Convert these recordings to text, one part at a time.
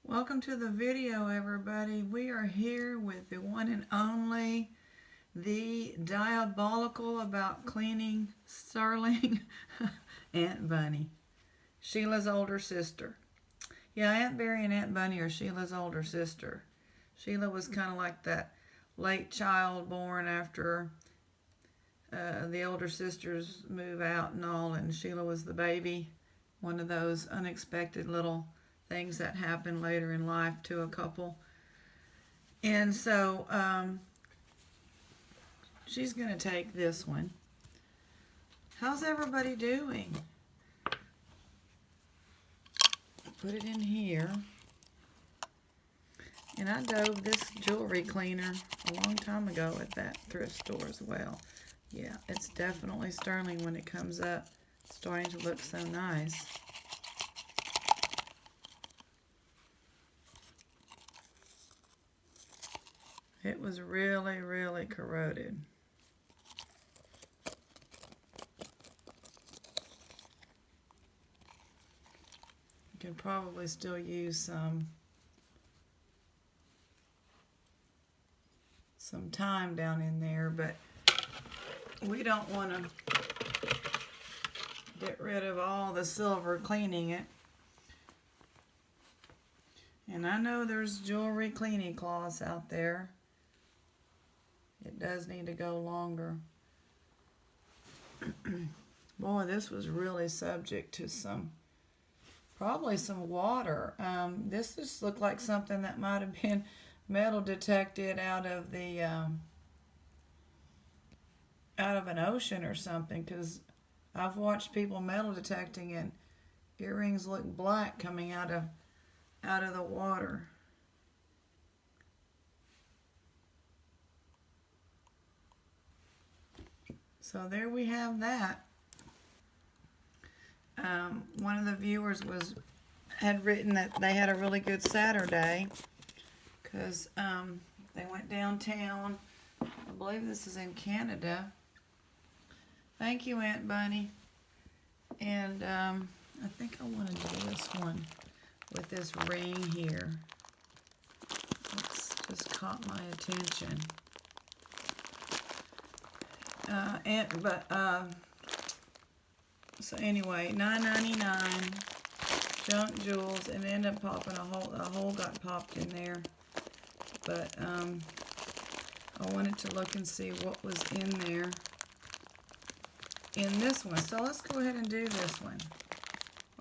Welcome to the video, everybody. We are here with the one and only, the diabolical about cleaning Sterling, Aunt Bunny, Sheila's older sister. Yeah, Aunt Barry and Aunt Bunny are Sheila's older sister. Sheila was kind of like that late child born after the older sisters move out and all, and Sheila was the baby. One of those unexpected little things that happen later in life to a couple. And so she's going to take this one. How's everybody doing? Put it in here. And I dove this jewelry cleaner a long time ago at that thrift store as well. Yeah, it's definitely sterling when it comes up. It's starting to look so nice. It was really, really corroded. You could probably still use some time down in there, but we don't want to get rid of all the silver cleaning it. And I know there's jewelry cleaning cloths out there. It does need to go longer. Boy, this was really subject to probably some water. This just looked like something that might have been metal detected out of an ocean or something, because I've watched people metal detecting and earrings look black coming out of the water. So there we have that. One of the viewers had written that they had a really good Saturday because they went downtown. I believe this is in Canada. Thank you, Aunt Bunny. And I think I want to do this one with this ring here. It's just caught my attention. So anyway, $9.99 junk jewels, and ended up popping a hole got popped in there. But I wanted to look and see what was in there in this one. So let's go ahead and do this one.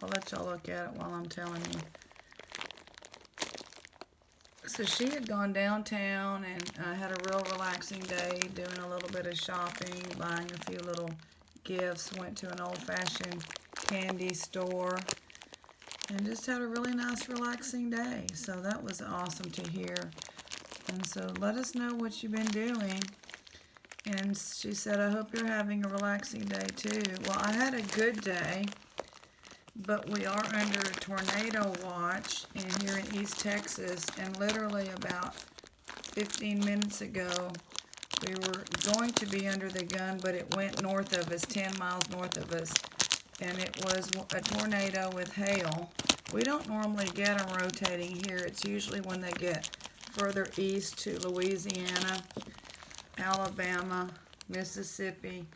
I'll let y'all look at it while I'm telling you. So she had gone downtown and had a real relaxing day, doing a little bit of shopping, buying a few little gifts, went to an old-fashioned candy store, and just had a really nice relaxing day. So that was awesome to hear. And so let us know what you've been doing. And she said, I hope you're having a relaxing day too. Well, I had a good day. But we are under a tornado watch here in East Texas, and literally about 15 minutes ago, we were going to be under the gun, but it went north of us, 10 miles north of us, and it was a tornado with hail. We don't normally get them rotating here. It's usually when they get further east to Louisiana, Alabama, Mississippi.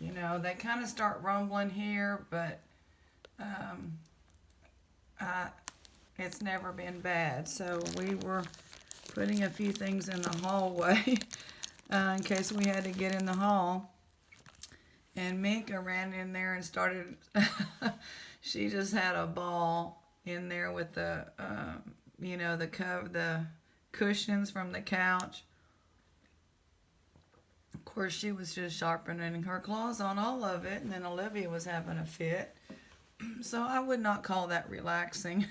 You know, they kind of start rumbling here, but it's never been bad. So we were putting a few things in the hallway in case we had to get in the hall. And Minka ran in there and started, she just had a ball in there with the, the cushions from the couch. Of course, she was just sharpening her claws on all of it, and then Olivia was having a fit. So I would not call that relaxing.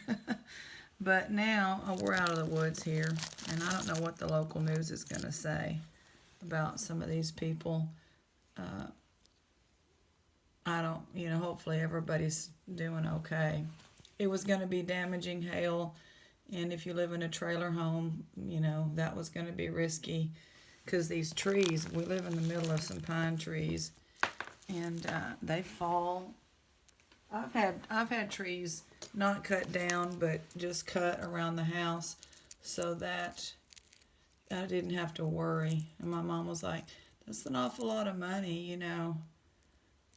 But now we're out of the woods here, and I don't know what the local news is going to say about some of these people. Hopefully everybody's doing okay. It was going to be damaging hail, and if you live in a trailer home, that was going to be risky because these trees, we live in the middle of some pine trees, and they fall. I've had trees not cut down, but just cut around the house so that I didn't have to worry. And my mom was like, that's an awful lot of money, you know.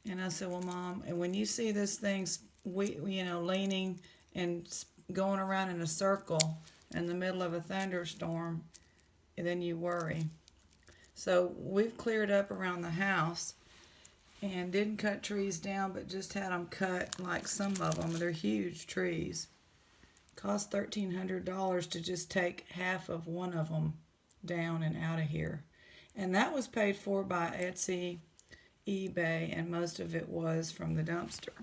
And I said, well, Mom, and when you see this thing, leaning and going around in a circle in the middle of a thunderstorm, then you worry. So we've cleared up around the house and didn't cut trees down, but just had them cut, like some of them. They're huge trees. Cost $1,300 to just take half of one of them down and out of here. And that was paid for by Etsy, eBay, and most of it was from the dumpster.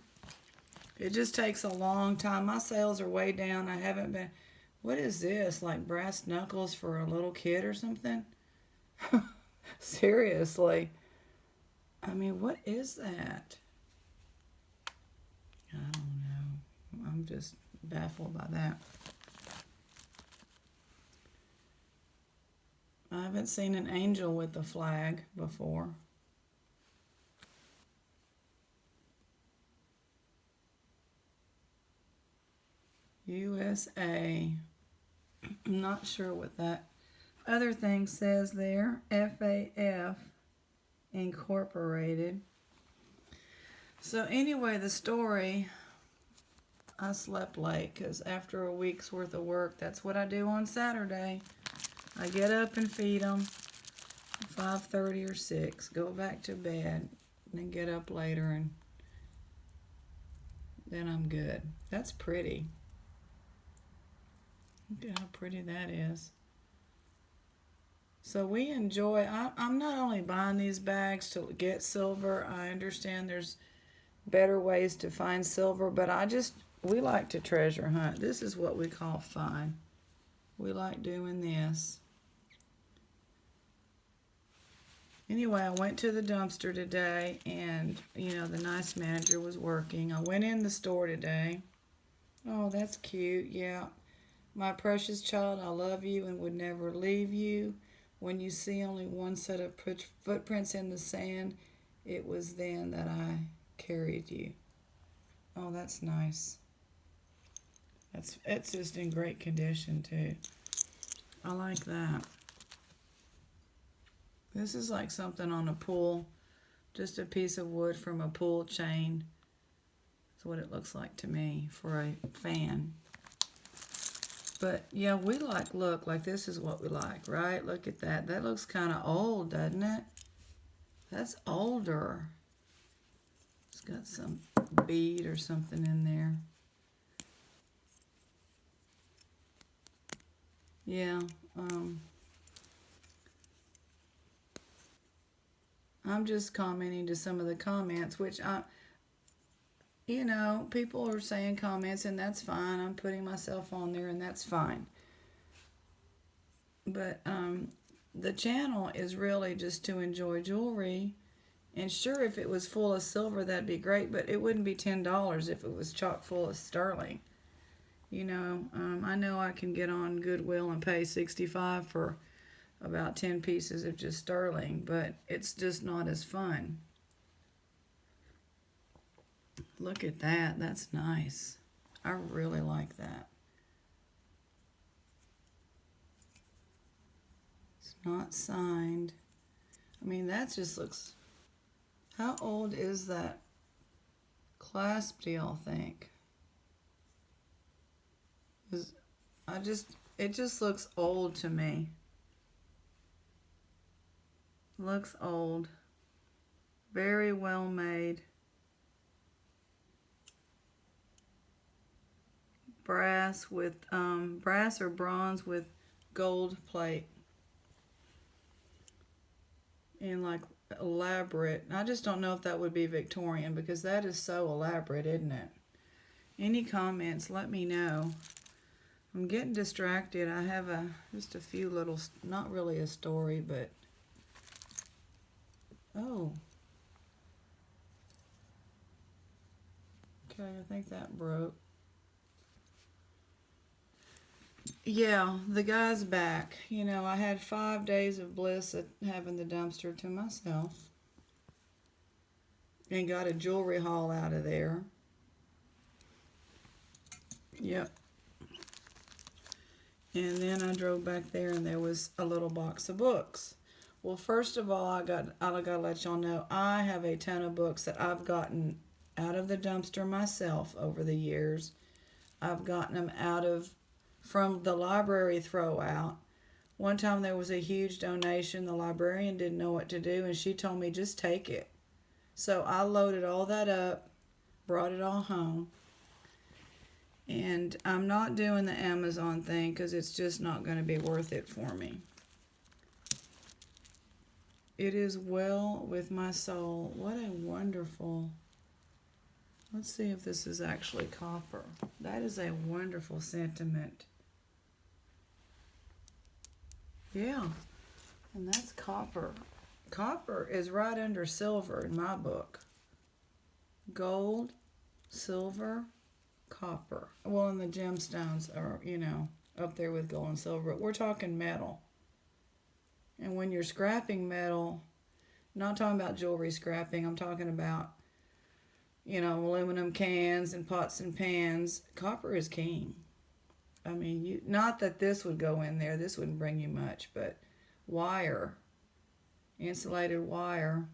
It just takes a long time. My sales are way down. I haven't been... What is this? Like brass knuckles for a little kid or something? Seriously. I mean, what is that? I don't know. I'm just baffled by that. I haven't seen an angel with a flag before. USA. I'm not sure what that other thing says there. FAF Incorporated. So anyway, the story, I slept late because after a week's worth of work, that's what I do on Saturday. I get up and feed them 5:30 or 6, go back to bed, and then get up later, and then I'm good. That's pretty. Look at how pretty that is. So we enjoy, I'm not only buying these bags to get silver. I understand there's better ways to find silver, but we like to treasure hunt. This is what we call fun. We like doing this. Anyway, I went to the dumpster today, and, the nice manager was working. I went in the store today. Oh, that's cute, yeah. My precious child, I love you and would never leave you. When you see only one set of footprints in the sand, it was then that I carried you. Oh, that's nice. It's just in great condition, too. I like that. This is like something on a pool, just a piece of wood from a pool chain. That's what it looks like to me for a fan. But yeah, we look like this is what we like, right? Look at that. That looks kind of old, doesn't it? That's older. It's got some bead or something in there. Yeah, I'm just commenting to some of the comments, which people are saying comments, and that's fine. I'm putting myself on there, and that's fine. But the channel is really just to enjoy jewelry. And sure, if it was full of silver, that'd be great, but it wouldn't be $10 if it was chock full of sterling. I know I can get on Goodwill and pay $65 for about 10 pieces of just sterling, but it's just not as fun. Look at that. That's nice. I really like that. It's not signed. I mean, that just looks... How old is that clasp, do y'all think? It just looks old to me. Looks old. Very well made. Brass or bronze with gold plate. And like elaborate. I just don't know if that would be Victorian, because that is so elaborate, isn't it? Any comments, let me know. I'm getting distracted. I have just a few little, not really a story, but oh. Okay, I think that broke. Yeah, the guy's back. I had 5 days of bliss at having the dumpster to myself. And got a jewelry haul out of there. Yep. And then I drove back there and there was a little box of books. Well, first of all, I gotta let y'all know I have a ton of books that I've gotten out of the dumpster myself over the years. I've gotten them from the library throwout. One time there was a huge donation. The librarian didn't know what to do, and she told me just take it. So I loaded all that up, brought it all home. And I'm not doing the Amazon thing because it's just not going to be worth it for me. It is well with my soul. What a wonderful... Let's see if this is actually copper. That is a wonderful sentiment. Yeah, and that's copper. Copper is right under silver in my book. Gold, silver, copper. Well, and the gemstones are, up there with gold and silver. We're talking metal. And when you're scrapping metal, not talking about jewelry scrapping, I'm talking about, aluminum cans and pots and pans. Copper is king. I mean, not that this would go in there. This wouldn't bring you much, but wire, insulated wire.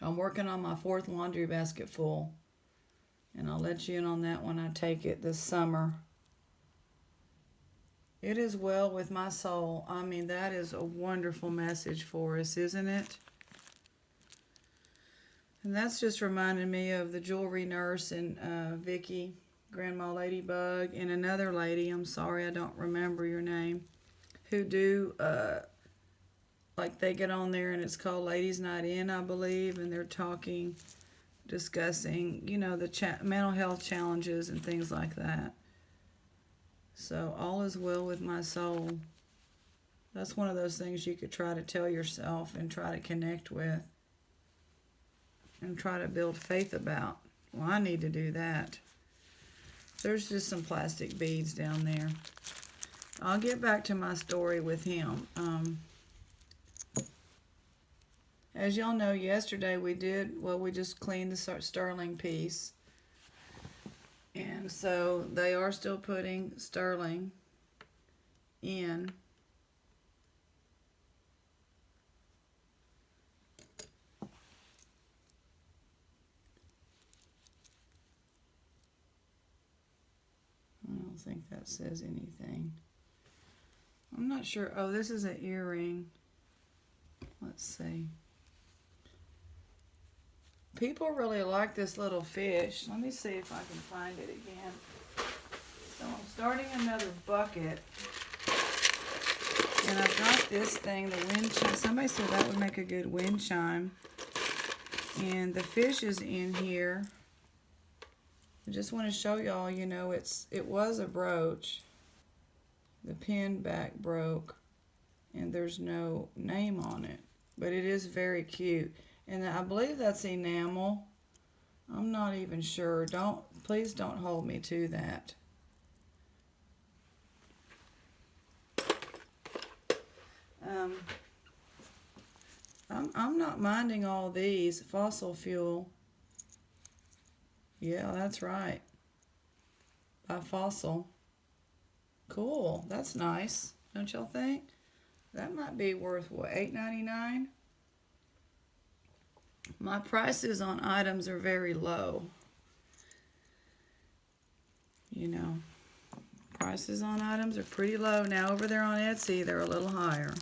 I'm working on my 4th laundry basket full, and I'll let you in on that when I take it this summer. It is well with my soul. I mean, that is a wonderful message for us, isn't it? And that's just reminded me of the jewelry nurse and Vicky, Grandma Ladybug, and another lady, I'm sorry I don't remember your name, who do, like they get on there and it's called Ladies Night In, I believe, and they're discussing, the mental health challenges and things like that. So all is well with my soul. That's one of those things you could try to tell yourself and try to connect with and try to build faith about. Well, I need to do that. There's just some plastic beads down there. I'll get back to my story with him. As y'all know, yesterday we just cleaned the sterling piece. And so they are still putting sterling in. I don't think that says anything. I'm not sure. Oh, this is an earring. Let's see. People really like this little fish. Let me see if I can find it again. So I'm starting another bucket. And I've got this thing, the wind chime. Somebody said that would make a good wind chime. And the fish is in here. I just want to show y'all, it was a brooch. The pin back broke. And there's no name on it. But it is very cute. And I believe that's enamel. I'm not even sure. Please don't hold me to that. I'm not minding all these. Fossil fuel. Yeah, that's right. By Fossil. Cool. That's nice. Don't y'all think? That might be worth, what, $8.99? My prices on items are very low. Prices on items are pretty low. Now over there on Etsy, they're a little higher.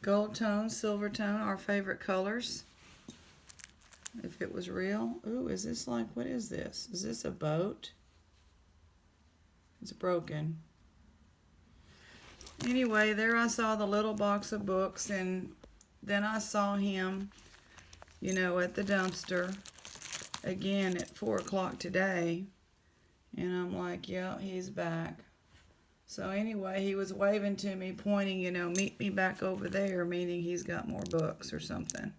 Gold tone, silver tone, our favorite colors. If it was real. Ooh, is this what is this? Is this a boat? It's broken. Anyway, there I saw the little box of books, and then I saw him, at the dumpster again at 4 o'clock today. And I'm like, yeah, he's back. So anyway, he was waving to me, pointing, meet me back over there, meaning he's got more books or something.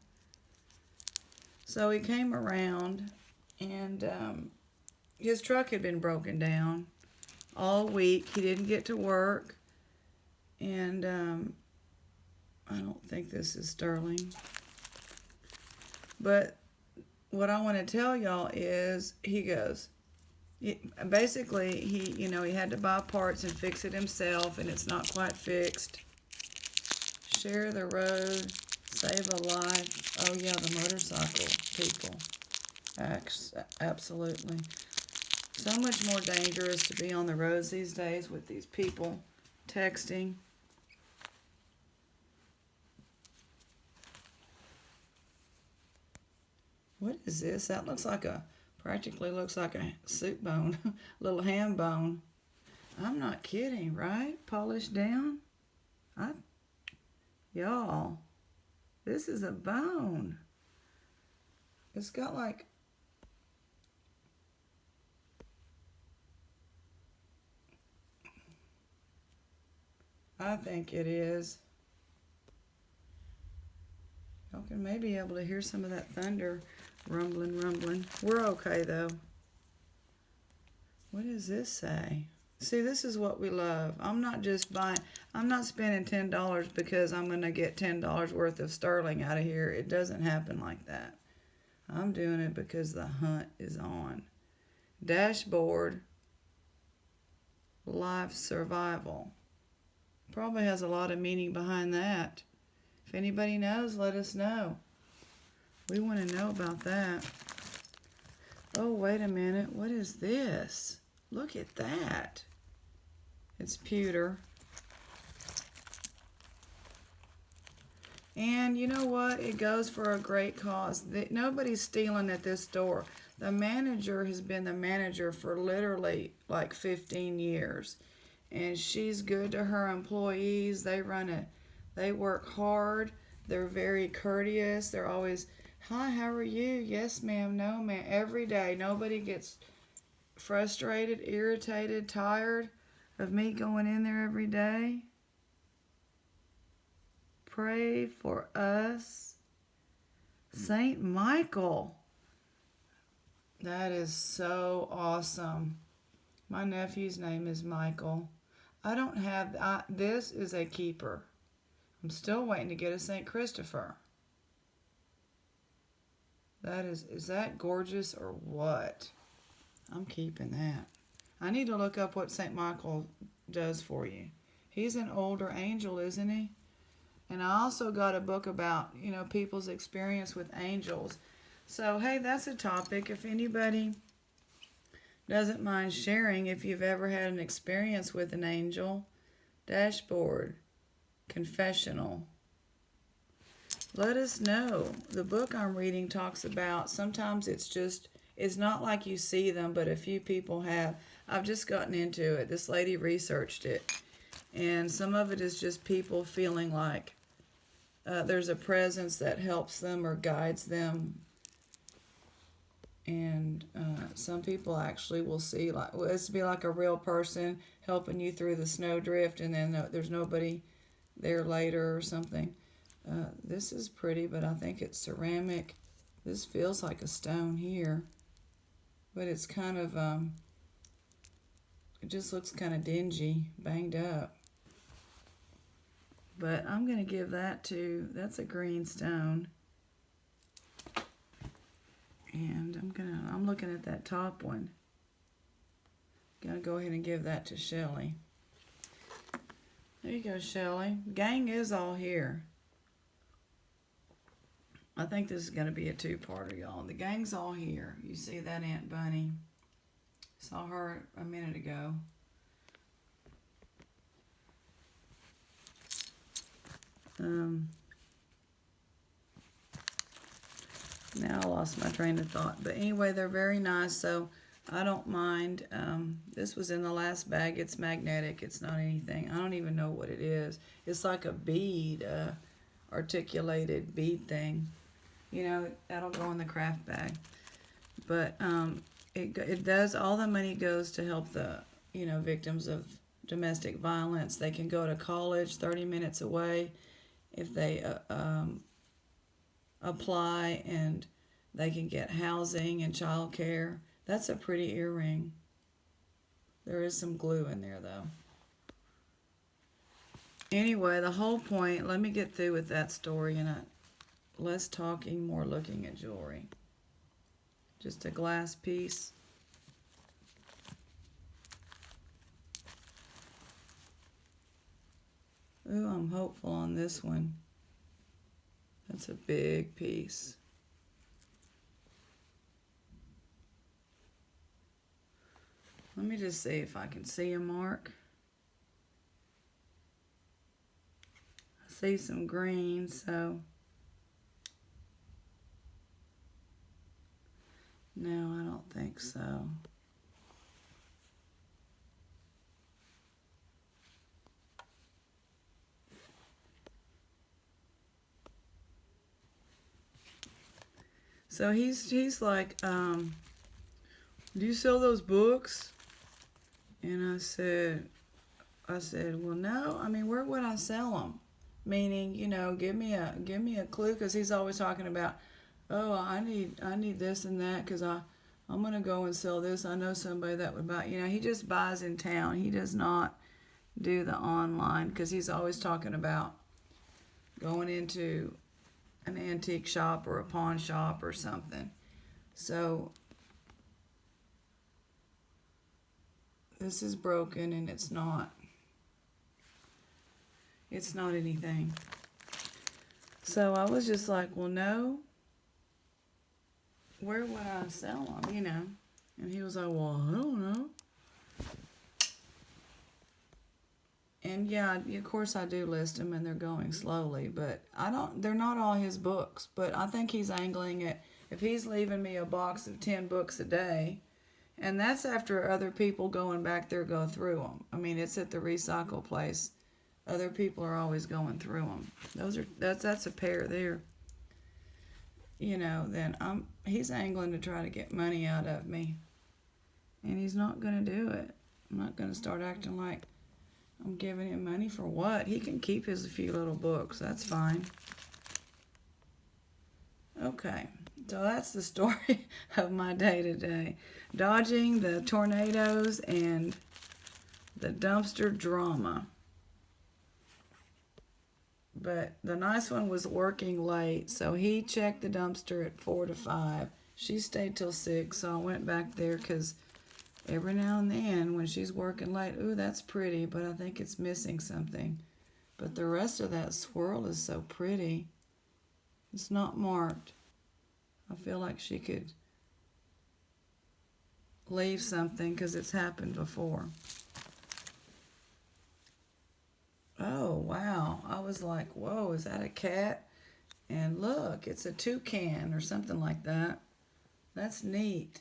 So he came around, and his truck had been broken down all week. He didn't get to work. And I don't think this is sterling. But what I want to tell y'all is, he goes, basically, he had to buy parts and fix it himself, and it's not quite fixed. Share the road, save a life. Oh yeah, the motorcycle people. Absolutely. So much more dangerous to be on the roads these days with these people texting. What is this? That looks like practically looks like a soup bone, little ham bone. I'm not kidding, right? Polished down. Y'all, this is a bone. It's got like, I think it is. Y'all can maybe be able to hear some of that thunder rumbling. We're okay though. What does this say? See, this is what we love. I'm not spending $10 because I'm going to get $10 worth of sterling out of here. It doesn't happen like that. I'm doing it because the hunt is on. Dashboard, life survival. Probably has a lot of meaning behind that. If anybody knows, let us know. We want to know about that. Oh, wait a minute. What is this? Look at that. It's pewter. And you know what? It goes for a great cause. Nobody's stealing at this store. The manager has been the manager for literally like 15 years. And she's good to her employees. They work hard. They're very courteous. They're always, hi, how are you? Yes, ma'am. No, ma'am. Every day. Nobody gets frustrated, irritated, tired of me going in there every day. Pray for us. Saint Michael. That is so awesome. My nephew's name is Michael. This is a keeper. I'm still waiting to get a St. Christopher. Is that gorgeous or what? I'm keeping that. I need to look up what St. Michael does for you. He's an older angel, isn't he? And I also got a book about, people's experience with angels. So, hey, that's a topic. If anybody doesn't mind sharing, if you've ever had an experience with an angel, dashboard, confessional, let us know. The book I'm reading talks about, sometimes it's not like you see them, but a few people have. I've just gotten into it. This lady researched it. And some of it is just people feeling like there's a presence that helps them or guides them. And some people actually will see, it's be like a real person helping you through the snowdrift, and then there's nobody there later or something. This is pretty, but I think it's ceramic. This feels like a stone here. But it's kind of, it just looks kind of dingy, banged up. But I'm going to give that's a green stone. And I'm looking at that top one. Gonna go ahead and give that to Shelly. There you go, Shelly. Gang is all here. I think this is gonna be a two-parter, y'all. The gang's all here. You see that Aunt Bunny? Saw her a minute ago. Now I lost my train of thought. But anyway, they're very nice, so I don't mind. This was in the last bag. It's magnetic. It's not anything. I don't even know what it is. It's like a bead, articulated bead thing. That'll go in the craft bag. But it does, all the money goes to help the, victims of domestic violence. They can go to college 30 minutes away if they apply, and they can get housing and child care. That's a pretty earring. There is some glue in there though. Anyway, the whole point, let me get through with that story and less talking, more looking at jewelry. Just a glass piece. Ooh, I'm hopeful on this one. That's a big piece. Let me just see if I can see a mark. I see some green, so no, I don't think so. So he's like, do you sell those books? And I said, well, no. I mean, where would I sell them? Meaning, you know, give me a clue, because he's always talking about, oh, I need this and that, because I'm gonna go and sell this. I know somebody that would buy. You know, he just buys in town. He does not do the online, because he's always talking about going into an antique shop or a pawn shop or something. So this is broken, and it's not anything. So I was just like, well, no, where would I sell them, you know? And he was like, well, I don't know. And yeah, of course I do list them, and they're going slowly, but they're not all his books. But I think he's angling at, if he's leaving me a box of 10 books a day, and that's after other people going back there go through them. I mean, it's at the recycle place. Other people are always going through them. That's a pair there. You know, then he's angling to try to get money out of me, and he's not going to do it. I'm not going to start acting like I'm giving him money for what? He can keep his few little books. That's fine. Okay, so that's the story of my day today. Dodging the tornadoes and the dumpster drama. But the nice one was working late, so he checked the dumpster at 4 to 5. She stayed till 6, so I went back there because every now and then when she's working late, ooh, that's pretty, but I think it's missing something. But the rest of that swirl is so pretty. It's not marked. I feel like she could leave something because it's happened before. Oh, wow. I was like, whoa, is that a cat? And look, it's a toucan or something like that. That's neat.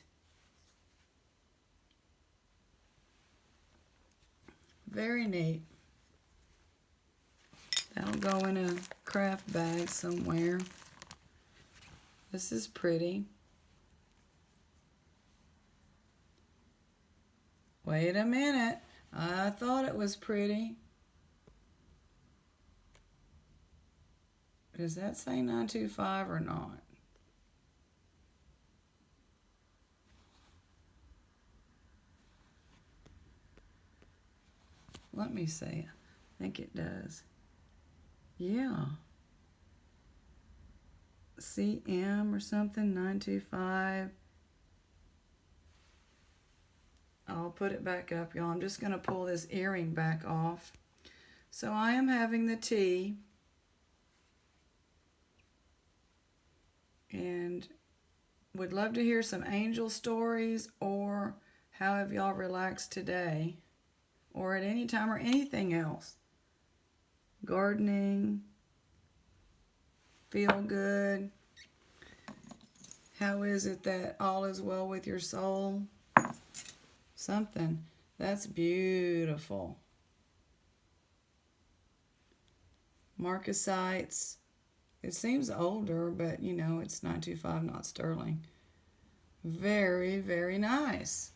Very neat. That'll go in a craft bag somewhere. This is pretty. Wait a minute. I thought it was pretty. Does that say 925 or not? Let me see. I think it does. Yeah. CM or something, 925. I'll put it back up, y'all. I'm just going to pull this earring back off. So I am having the tea. And would love to hear some angel stories, or how have y'all relaxed today, or at any time, or anything else. Gardening, feel good. How is it that all is well with your soul? Something. That's beautiful. Marcasites. It seems older, but you know, it's 925, not sterling. Very, very nice.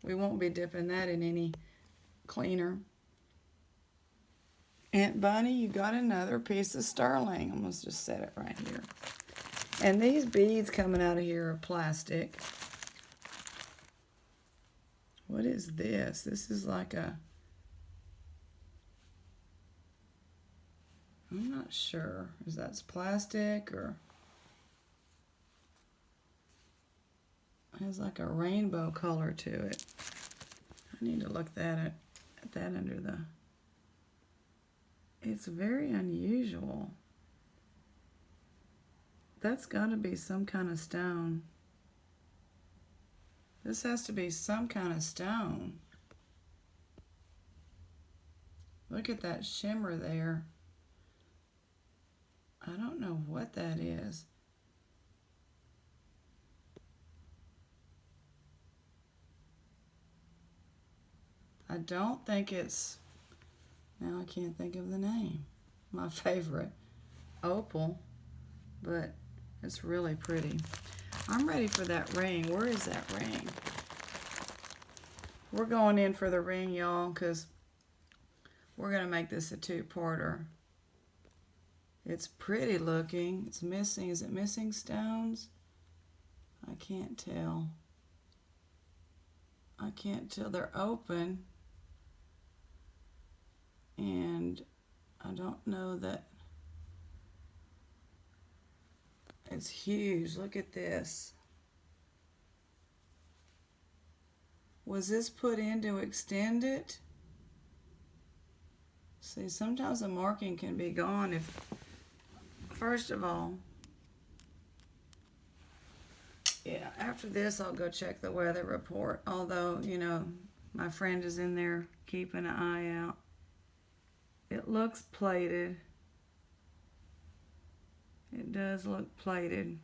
We won't be dipping that in any cleaner. Aunt Bunny, you got another piece of sterling. I'm going to just set it right here. And these beads coming out of here are plastic. What is this? This is like a I'm not sure. Is that plastic or it has like a rainbow color to it. I need to look at that under the. It's very unusual. That's got to be some kind of stone. This has to be some kind of stone. Look at that shimmer there. I don't know what that is. I don't think it's, now I can't think of the name. My favorite, opal, but it's really pretty. I'm ready for that ring. Where is that ring? We're going in for the ring, y'all, because we're going to make this a two-parter. It's pretty looking. It's missing. Is it missing stones? I can't tell. I can't tell. They're open. And I don't know that it's huge. Look at this. Was this put in to extend it? See, sometimes the marking can be gone if, first of all, yeah, after this I'll go check the weather report. Although, you know, my friend is in there keeping an eye out. It looks plated. It does look plated.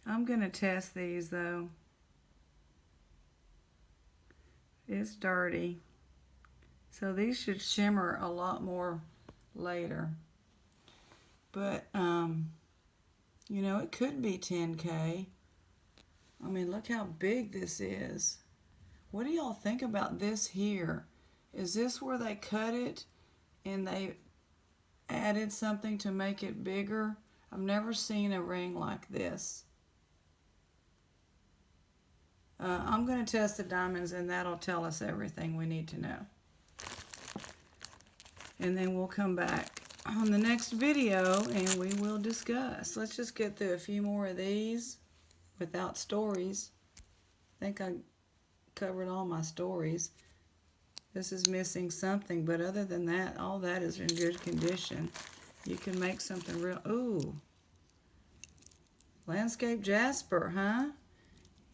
I'm going to test these though. It's dirty. So these should shimmer a lot more later. But, you know, it could be 10K. I mean, look how big this is. What do y'all think about this here? Is this where they cut it and they added something to make it bigger? I've never seen a ring like this. I'm going to test the diamonds and that'll tell us everything we need to know. And then we'll come back on the next video and we will discuss. Let's just get through a few more of these without stories. I think I covered all my stories. This is missing something, but other than that, all that is in good condition. You can make something real. Ooh, landscape jasper, huh?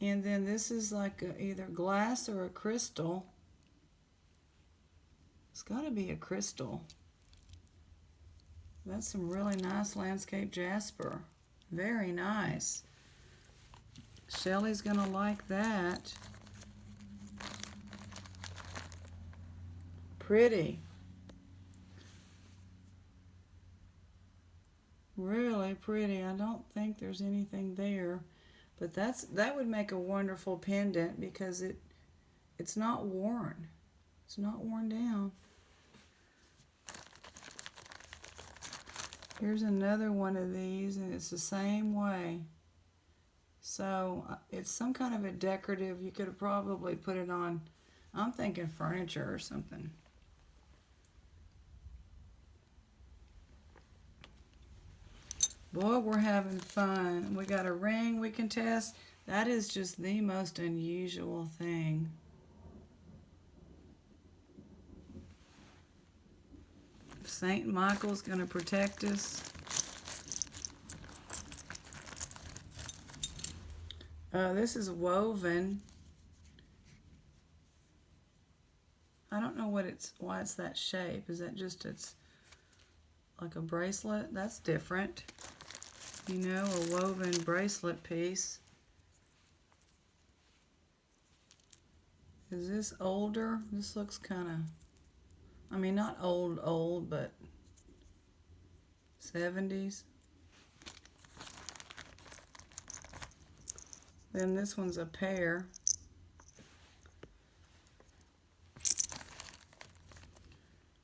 And then this is like either glass or a crystal. It's got to be a crystal. That's some really nice landscape jasper. Very nice. Shelly's gonna like that. Pretty. Really pretty. I don't think there's anything there, but that would make a wonderful pendant because it's not worn. It's not worn down. Here's another one of these, and it's the same way. So it's some kind of a decorative. You could have probably put it on, I'm thinking furniture or something. Boy, we're having fun. We got a ring we can test. That is just the most unusual thing. St. Michael's going to protect us. This is woven. I don't know why it's that shape. Is that just it's like a bracelet? That's different. You know, a woven bracelet piece. Is this older? This looks kind of, I mean, not old, but 70s. Then this one's a pear.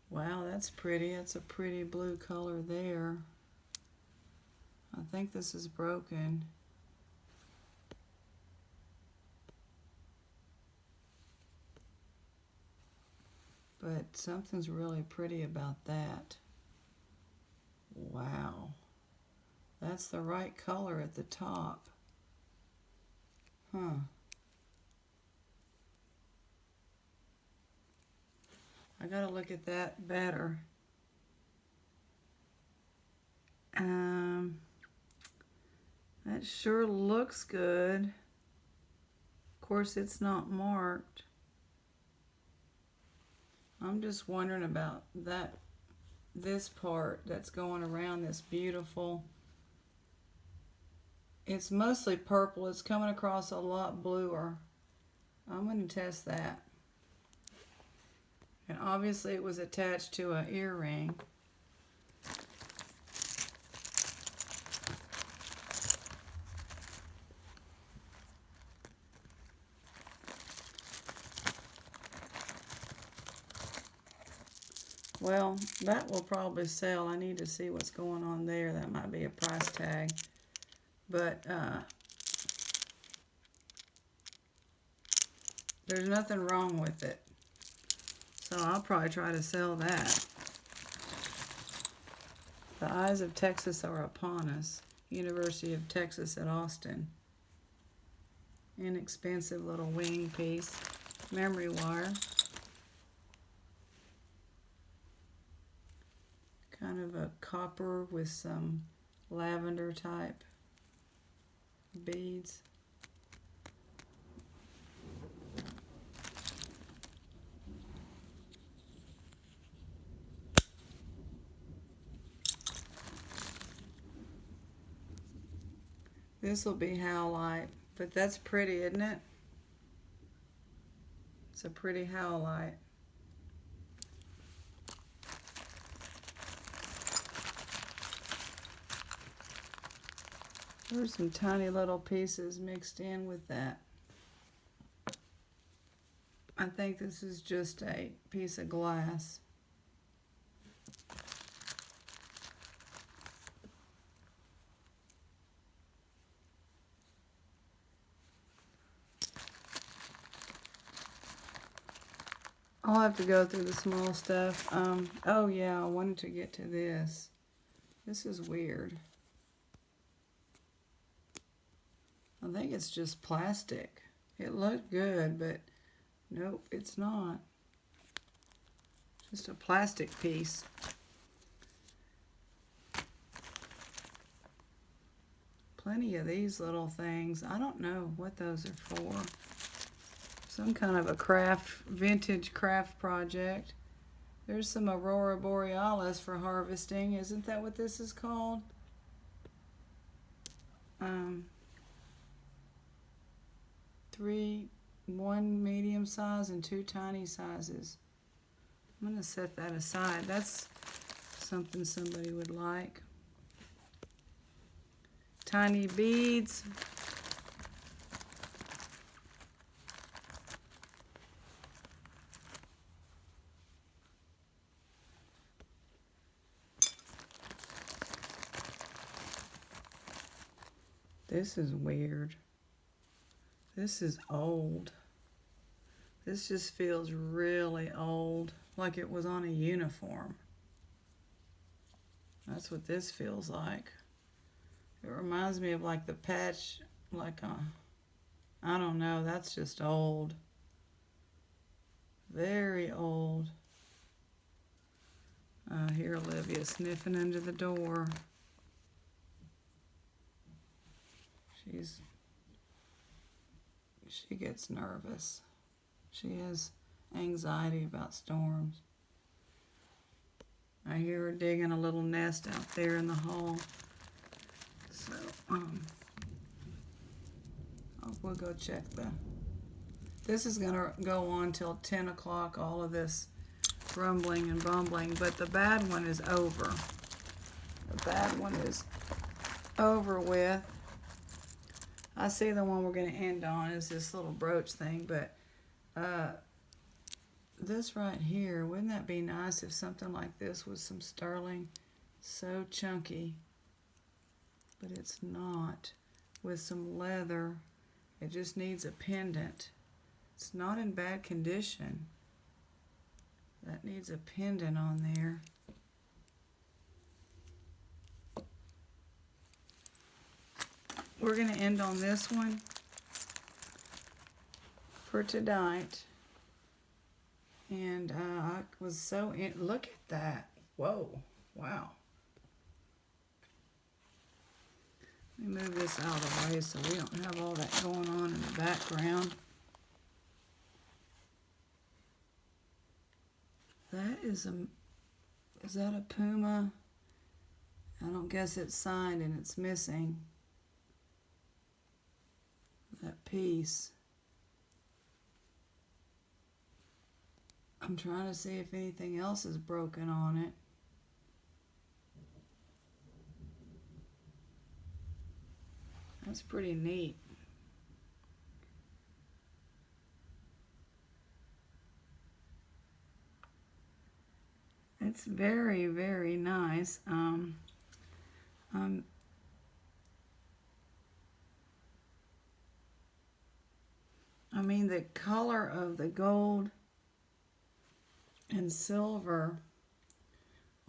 Wow, that's pretty. That's a pretty blue color there. I think this is broken. but something's really pretty about that. Wow. That's the right color at the top. Huh. I gotta look at that better. That sure looks good. Of course, it's not marked. I'm just wondering about this part that's going around this beautiful. It's mostly purple. It's coming across a lot bluer. I'm going to test that. And obviously it was attached to an earring. Well, that will probably sell. I need to see what's going on there. That might be a price tag. But there's nothing wrong with it. So I'll probably try to sell that. The eyes of Texas are upon us. University of Texas at Austin. Inexpensive little wing piece. Memory wire. Kind of a copper with some lavender type beads. This will be howlite, but that's pretty, isn't it? It's a pretty howlite. There's some tiny little pieces mixed in with that. I think this is just a piece of glass. I'll have to go through the small stuff. Oh yeah, I wanted to get to this. This is weird. I think it's just plastic. It looked good, but nope, it's not. Just a plastic piece. Plenty of these little things. I don't know what those are for. Some kind of a vintage craft project. There's some Aurora Borealis for harvesting. Isn't that what this is called? One medium size and 2 tiny sizes. I'm going to set that aside. That's something somebody would like. Tiny beads. This is weird. This is old. This just feels really old, like it was on a uniform. That's what this feels like. It reminds me of like the patch, I don't know, that's just old. Very old. Here Olivia sniffing under the door. She gets nervous. She has anxiety about storms. I hear her digging a little nest out there in the hall. So, we'll go check this is gonna go on till 10 o'clock, all of this rumbling and bumbling, but the bad one is over. The bad one is over with. I see the one we're going to end on is this little brooch thing, but this right here, wouldn't that be nice if something like this was some sterling? So chunky, but it's not. With some leather, it just needs a pendant. It's not in bad condition. That that needs a pendant on there. We're going to end on this one for tonight. And I was so look at that. Whoa. Wow. Let me move this out of the way so we don't have all that going on in the background. That is that a Puma? I don't guess it's signed and it's missing that piece. I'm trying to see if anything else is broken on it. That's pretty neat. It's very, very nice. I mean, the color of the gold and silver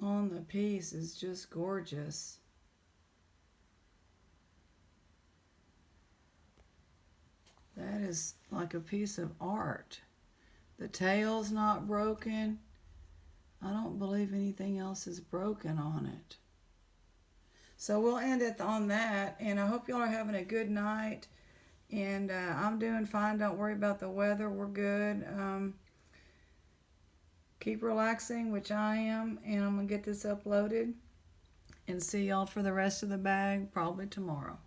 on the piece is just gorgeous. That is like a piece of art. The tail's not broken. I don't believe anything else is broken on it. So we'll end it on that, and I hope y'all are having a good night. And I'm doing fine. Don't worry about the weather. We're good. Keep relaxing, which I am, and I'm going to get this uploaded and see y'all for the rest of the bag probably tomorrow.